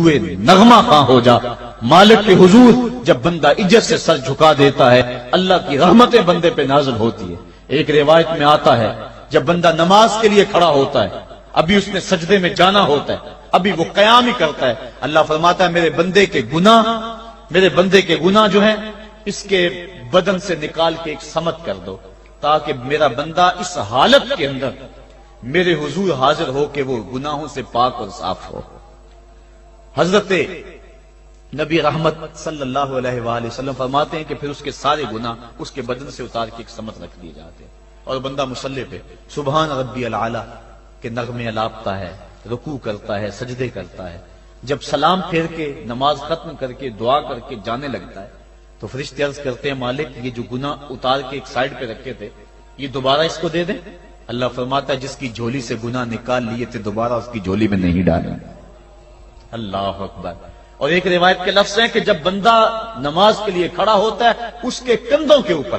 نغمہ خواں ہو جا۔ مالک کے حضور جب بندہ عزت سے سر جھکا دیتا ہے، اللہ کی رحمتیں بندے پہ نازل ہوتی ہے۔ ایک روایت میں آتا ہے جب بندہ نماز کے لیے کھڑا ہوتا ہے، ابھی اس نے سجدے میں جانا ہوتا ہے، ابھی وہ قیام ہی کرتا ہے، اللہ فرماتا ہے میرے بندے کے گناہ جو ہیں اس کے بدن سے نکال کے ایک سمت کر دو، تاکہ میرا بندہ اس حالت کے اندر میرے حضور حاضر ہو کہ وہ گناہوں سے پاک اور صاف ہو۔ حضرت نبی رحمت صلی اللہ علیہ وآلہ وسلم فرماتے ہیں کہ پھر اس کے سارے گناہ اس کے بدن سے اتار کے ایک سمت رکھ دیے جاتے ہیں، اور بندہ مصلی پہ سبحان ربی العالی کے نغمے الاپتا ہے، رکوع کرتا ہے، سجدے کرتا ہے۔ جب سلام پھیر کے نماز ختم کر کے دعا کر کے جانے لگتا ہے تو فرشتے عرض کرتے ہیں مالک یہ جو گناہ اتار کے ایک سائیڈ پہ رکھے تھے یہ دوبارہ اس کو دے دیں۔ اللہ فرماتا ہے جس کی جھولی سے گناہ نکال لیے تھے دوبارہ اس کی جھولی میں نہیں ڈالیں۔ اللہ اکبر۔ اور ایک روایت کے لفظ ہیں کہ جب بندہ نماز کے لیے کھڑا ہوتا ہے اس کے کندھوں کے اوپر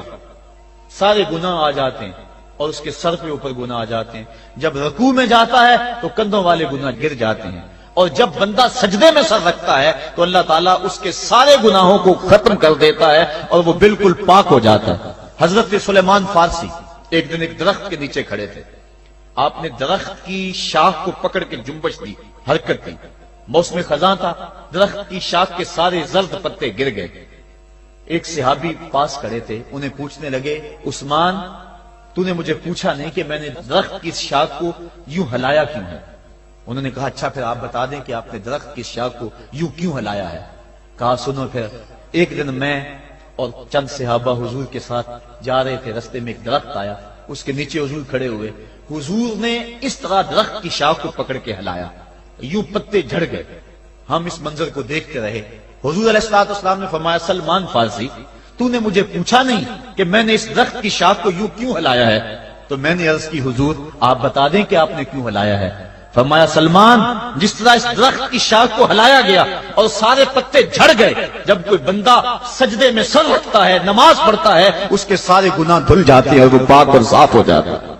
سارے گناہ آ جاتے ہیں اور اس کے سر کے اوپر گناہ آ جاتے ہیں۔ جب رکوع میں جاتا ہے تو کندھوں والے گناہ گر جاتے ہیں، اور جب بندہ سجدے میں سر رکھتا ہے تو اللہ تعالیٰ اس کے سارے گناہوں کو ختم کر دیتا ہے اور وہ بالکل پاک ہو جاتا ہے۔ حضرت سلیمان فارسی ایک دن ایک درخت کے نیچے کھڑے تھے، آپ نے درخت کی شاخ کو پکڑ کے جنبش دی، حرکت دی، موسم خزاں تھا، درخت کی شاخ کے سارے زرد پتے گر گئے۔ ایک صحابی پاس کھڑے تھے، انہیں پوچھنے لگے عثمان تو نے مجھے پوچھا نہیں کہ میں نے درخت کی شاخ کو یوں ہلایا کیوں ہے؟ انہوں نے کہا اچھا پھر آپ بتا دیں کہ آپ نے درخت کی شاخ کو یوں کیوں ہلایا ہے؟ کہا سنو پھر ایک دن میں اور چند صحابہ حضور کے ساتھ جا رہے تھے، رستے میں ایک درخت آیا، اس کے نیچے حضور کھڑے ہوئے، حضور نے اس طرح درخت کی شاخ کو پکڑ کے ہلایا، یوں پتے جھڑ گئے، ہم اس منظر کو دیکھتے رہے۔ حضور علیہ الصلوۃ والسلام نے فرمایا سلمان فارسی تو نے مجھے پوچھا نہیں کہ میں نے اس درخت کی شاخ کو یوں کیوں ہلایا ہے؟ تو میں نے عرض کی حضور آپ بتا دیں کہ آپ نے کیوں ہلایا ہے؟ فرمایا سلمان جس طرح اس درخت کی شاخ کو ہلایا گیا اور سارے پتے جھڑ گئے، جب کوئی بندہ سجدے میں سر رکھتا ہے نماز پڑھتا ہے اس کے سارے گناہ دھل جاتے ہیں اور وہ پاک اور صاف ہو جاتا ہے۔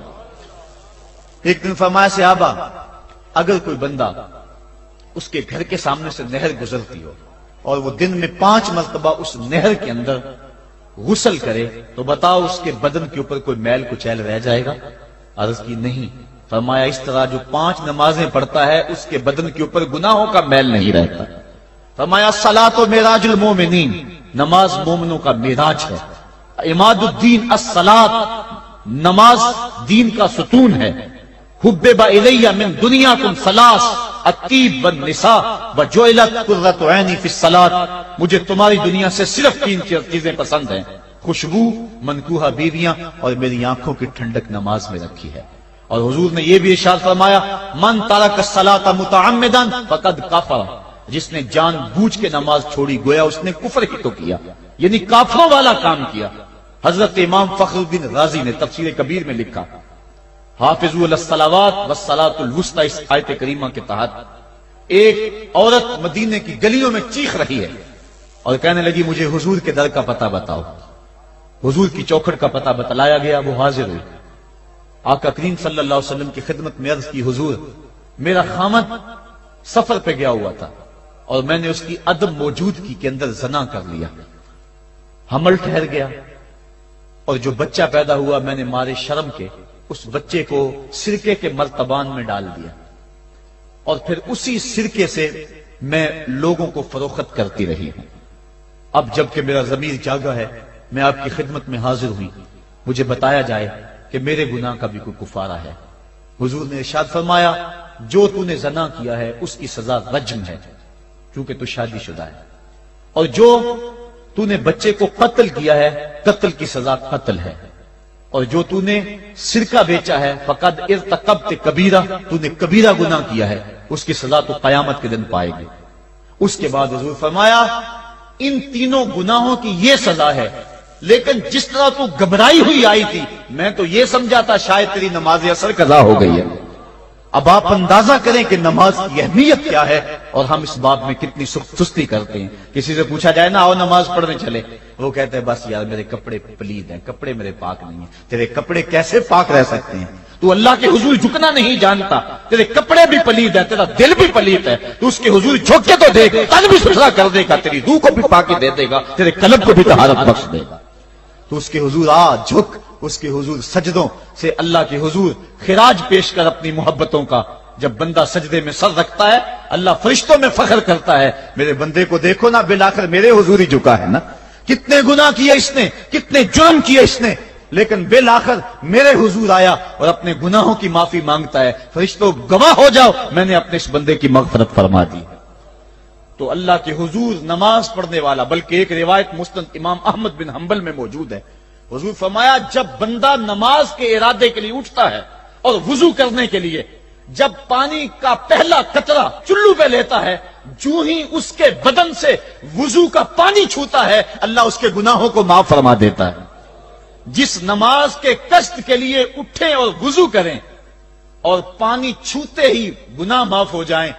ایک دن فرمایا صحابہ اگر کوئی بندہ اس کے گھر کے سامنے سے نہر گزرتی ہو اور وہ دن میں 5 مرتبہ اس نہر کے اندر غسل کرے تو بتاؤ اس کے بدن کے اوپر کوئی میل کچیل رہ جائے گا؟ عرض کی نہیں۔ فرمایا اس طرح جو 5 نمازیں پڑھتا ہے اس کے بدن کے اوپر گناہوں کا میل نہیں رہتا۔ فرمایا الصلاۃ معراج المومنین، نماز مومنوں کا معراج ہے۔ عماد الدین الصلاۃ، نماز دین کا ستون ہے۔ حبب الی من دنیاکم ثلاث، الطیب والنساء وجعلت قرۃ عینی فی الصلاۃ، مجھے تمہاری دنیا سے صرف 3 چیزیں پسند ہیں، خوشبو، منکوحہ بیویاں، اور میری آنکھوں کی ٹھنڈک نماز میں رکھی ہے۔ اور حضور نے یہ بھی ارشاد فرمایا من ترک الصلاۃ متعمدا فقد کفر، جس نے جان بوجھ کے نماز چھوڑی گویا اس نے کفر ہی تو کیا، یعنی کافروں والا کام کیا۔ حضرت امام فخر الدین رازی نے تفسیر کبیر میں لکھا حافظوا علی الصلوات والصلاۃ الوسطی، اس آیت کریمہ کے تحت ایک عورت مدینے کی گلیوں میں چیخ رہی ہے اور کہنے لگی مجھے حضور کے در کا پتہ بتاؤ۔ حضور کی چوکھٹ کا پتہ بتلایا گیا، وہ حاضر ہوئی، آقا کریم صلی اللہ علیہ وسلم کی خدمت میں عرض کی حضور میرا خامد سفر پہ گیا ہوا تھا اور میں نے اس کی عدم موجودگی کے اندر زنا کر لیا، حمل ٹھہر گیا اور جو بچہ پیدا ہوا میں نے مارے شرم کے اس بچے کو سرکے کے مرتبان میں ڈال دیا اور پھر اسی سرکے سے میں لوگوں کو فروخت کرتی رہی ہوں۔ اب جب کہ میرا ضمیر جاگا ہے میں آپ کی خدمت میں حاضر ہوئی، مجھے بتایا جائے کہ میرے گناہ کا بھی کوئی کفارہ ہے۔ حضور نے ارشاد فرمایا جو تو نے زنا کیا ہے اس کی سزا رجم ہے کیونکہ تو شادی شدہ ہے، اور جو تو نے بچے کو قتل کیا ہے قتل کی سزا قتل ہے، اور جو تو نے سرکہ بیچا ہے فقد ارتکبت کبیرہ، تو نے کبیرہ گناہ کیا ہے، اس کی سزا تو قیامت کے دن پائے گی۔ اس کے بعد حضور فرمایا ان تینوں گناہوں کی یہ سزا ہے، لیکن جس طرح تو گھبرائی ہوئی آئی تھی میں تو یہ سمجھا تھا شاید تیری نماز اثر قضا ہو گئی ہے۔ اب آپ اندازہ کریں کہ نماز کی اہمیت کیا ہے اور ہم اس باب میں کتنی سستی کرتے ہیں۔ کسی سے پوچھا جائے نا آؤ نماز پڑھنے چلے، وہ کہتے ہیں بس یار میرے کپڑے پلید ہیں، کپڑے میرے پاک نہیں ہیں۔ تیرے کپڑے کیسے پاک رہ سکتے ہیں؟ تو اللہ کے حضور جھکنا نہیں جانتا، تیرے کپڑے بھی پلید ہیں، تیرا دل بھی پلید ہے، تو اس کے حضور جھک کے تو دیکھ، قلب بھی ستھرا کر دے گا، تیری روح کو بھی پاکی دے دے گا، تیرے قلب کو بھی طہارت بخش دے گا۔ تو اس کے حضور آ جھک، اس کے حضور سجدوں سے اللہ کے حضور خراج پیش کر اپنی محبتوں کا۔ جب بندہ سجدے میں سر رکھتا ہے اللہ فرشتوں میں فخر کرتا ہے، میرے بندے کو دیکھو نا، بالآخر میرے حضور ہی جھکا ہے نا، کتنے گناہ کیے اس نے، کتنے جرم کیے اس نے، لیکن بالآخر میرے حضور آیا اور اپنے گناہوں کی معافی مانگتا ہے۔ فرشتوں گواہ ہو جاؤ، میں نے اپنے اس بندے کی مغفرت فرما دی۔ تو اللہ کے حضور نماز پڑھنے والا، بلکہ ایک روایت مسند امام احمد بن حنبل میں موجود ہے، حضور فرمایا جب بندہ نماز کے ارادے کے لیے اٹھتا ہے اور وضو کرنے کے لیے، جب پانی کا پہلا قطرہ چلو پہ لیتا ہے، جو ہی اس کے بدن سے وضو کا پانی چھوتا ہے اللہ اس کے گناہوں کو معاف فرما دیتا ہے۔ جس نماز کے قصد کے لیے اٹھیں اور وضو کریں اور پانی چھوتے ہی گناہ معاف ہو جائیں،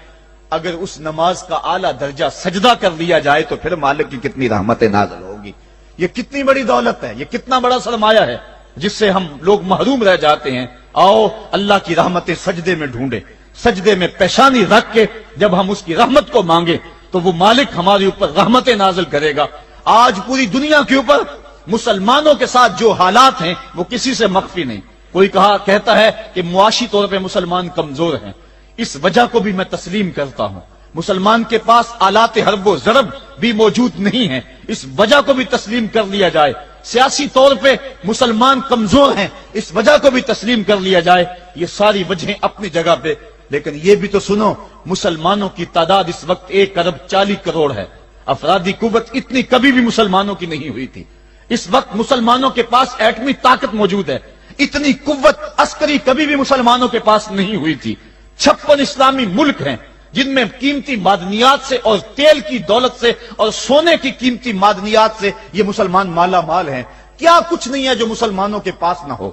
اگر اس نماز کا اعلیٰ درجہ سجدہ کر لیا جائے تو پھر مالک کی کتنی رحمتیں نازل ہوگی۔ یہ کتنی بڑی دولت ہے، یہ کتنا بڑا سرمایہ ہے جس سے ہم لوگ محروم رہ جاتے ہیں۔ آؤ اللہ کی رحمتیں سجدے میں ڈھونڈے، سجدے میں پیشانی رکھ کے جب ہم اس کی رحمت کو مانگے تو وہ مالک ہمارے اوپر رحمتیں نازل کرے گا۔ آج پوری دنیا کے اوپر مسلمانوں کے ساتھ جو حالات ہیں وہ کسی سے مخفی نہیں۔ کوئی کہتا ہے کہ معاشی طور پہ مسلمان کمزور ہیں، اس وجہ کو بھی میں تسلیم کرتا ہوں۔ مسلمان کے پاس آلات حرب و ضرب بھی موجود نہیں ہیں، اس وجہ کو بھی تسلیم کر لیا جائے۔ سیاسی طور پہ مسلمان کمزور ہیں، اس وجہ کو بھی تسلیم کر لیا جائے۔ یہ ساری وجہیں اپنی جگہ پہ، لیکن یہ بھی تو سنو مسلمانوں کی تعداد اس وقت 1.40 ارب ہے۔ افرادی قوت اتنی کبھی بھی مسلمانوں کی نہیں ہوئی تھی۔ اس وقت مسلمانوں کے پاس ایٹمی طاقت موجود ہے، اتنی قوت عسکری کبھی بھی مسلمانوں کے پاس نہیں ہوئی تھی۔ 56 اسلامی ملک ہیں جن میں قیمتی معدنیات سے اور تیل کی دولت سے اور سونے کی قیمتی معدنیات سے یہ مسلمان مالا مال ہیں۔ کیا کچھ نہیں ہے جو مسلمانوں کے پاس نہ ہو،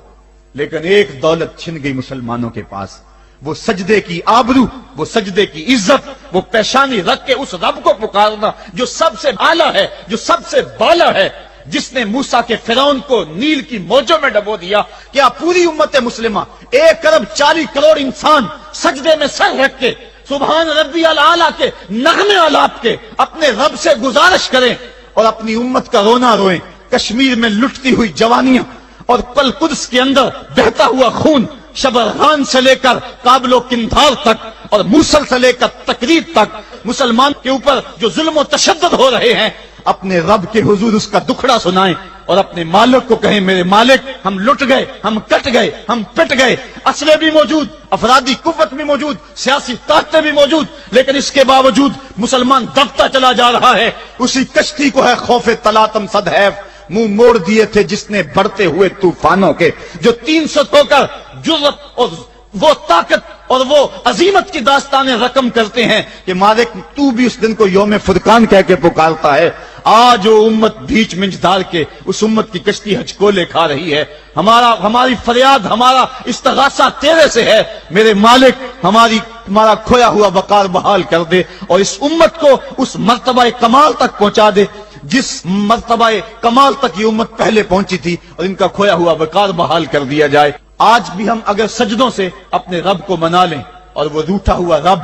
لیکن ایک دولت چھن گئی مسلمانوں کے پاس، وہ سجدے کی آبرو، وہ سجدے کی عزت، وہ پیشانی رکھ کے اس رب کو پکارنا جو سب سے اعلیٰ ہے، جو سب سے بالا ہے، جس نے موسیٰ کے فرعون کو نیل کی موجوں میں ڈبو دیا۔ کیا پوری امت مسلمہ 1.40 ارب انسان سجدے میں سر رکھ کے سبحان ربی الاعلیٰ کے نغمے آلات کے اپنے رب سے گزارش کریں اور اپنی امت کا رونا روئیں؟ کشمیر میں لٹتی ہوئی جوانیاں اور قدس کے اندر بہتا ہوا خون، شبرغان سے لے کر کابل و قندھار تک اور موصل سے لے کر تکریب تک مسلمان کے اوپر جو ظلم و تشدد ہو رہے ہیں، اپنے رب کے حضور اس کا دکھڑا سنائیں اور اپنے مالک کو کہیں میرے مالک ہم لٹ گئے، ہم کٹ گئے، ہم پٹ گئے، اسلحے بھی موجود، افرادی قوت بھی موجود، سیاسی طاقتیں بھی موجود، لیکن اس کے باوجود مسلمان دبتا چلا جا رہا ہے۔ اسی کشتی کو ہے خوف تلاطم صدحیف منہ موڑ دیے تھے جس نے بڑھتے ہوئے طوفانوں کے، جو 300 ہو کر جرأت اور وہ طاقت اور وہ عظیمت کی داستانیں رقم کرتے ہیں کہ مالک تو بھی اس دن کو یوم فرقان کہہ کے پکارتا ہے۔ آج وہ امت بیچ منج ڈال کے اس امت کی کشتی ہچکولے کھا رہی ہے۔ ہماری فریاد، ہمارا استغاثہ تیرے سے ہے، میرے مالک ہمارا کھویا ہوا وقار بحال کر دے اور اس امت کو اس مرتبہ کمال تک پہنچا دے جس مرتبہ کمال تک یہ امت پہلے پہنچی تھی، اور ان کا کھویا ہوا وقار بحال کر دیا جائے۔ آج بھی ہم اگر سجدوں سے اپنے رب کو منا لیں اور وہ روٹھا ہوا رب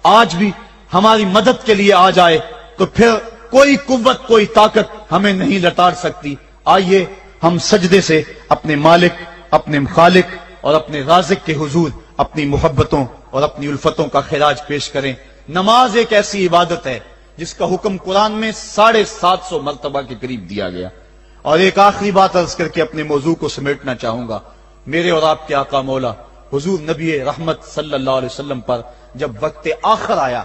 آج بھی ہماری مدد کے لیے آ جائے تو پھر کوئی قوت، کوئی طاقت ہمیں نہیں لتاڑ سکتی۔ آئیے ہم سجدے سے اپنے مالک، اپنے خالق اور اپنے رازق کے حضور اپنی محبتوں اور اپنی الفتوں کا خراج پیش کریں۔ نماز ایک ایسی عبادت ہے جس کا حکم قرآن میں 750 مرتبہ کے قریب دیا گیا۔ اور ایک آخری بات عرض کر کے اپنے موضوع کو سمیٹنا چاہوں گا۔ میرے اور آپ کے آقا مولا حضور نبی رحمت صلی اللہ علیہ وسلم پر جب وقت آخر آیا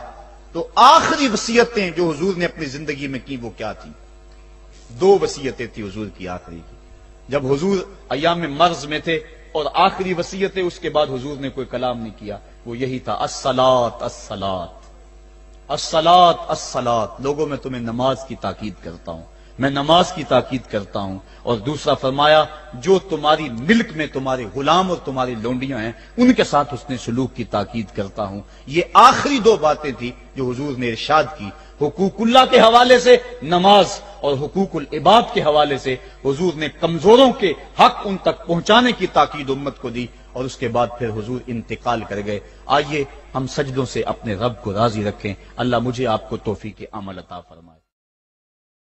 تو آخری وصیتیں جو حضور نے اپنی زندگی میں کی وہ کیا تھی؟ 2 وصیتیں تھی حضور کی آخری کی، جب حضور ایام مرض میں تھے، اور آخری وصیتیں اس کے بعد حضور نے کوئی کلام نہیں کیا، وہ یہی تھا الصلاۃ الصلاۃ الصلاۃ الصلاۃ۔ لوگوں میں تمہیں نماز کی تاکید کرتا ہوں، میں نماز کی تاکید کرتا ہوں، اور دوسرا فرمایا جو تمہاری ملک میں تمہارے غلام اور تمہاری لونڈیاں ہیں ان کے ساتھ حسن سلوک کی تاکید کرتا ہوں۔ یہ آخری دو باتیں تھی جو حضور نے ارشاد کی، حقوق اللہ کے حوالے سے نماز اور حقوق العباد کے حوالے سے حضور نے کمزوروں کے حق ان تک پہنچانے کی تاکید امت کو دی، اور اس کے بعد پھر حضور انتقال کر گئے۔ آئیے ہم سجدوں سے اپنے رب کو راضی رکھیں، اللہ مجھے آپ کو توفیق عمل عطا فرمائے۔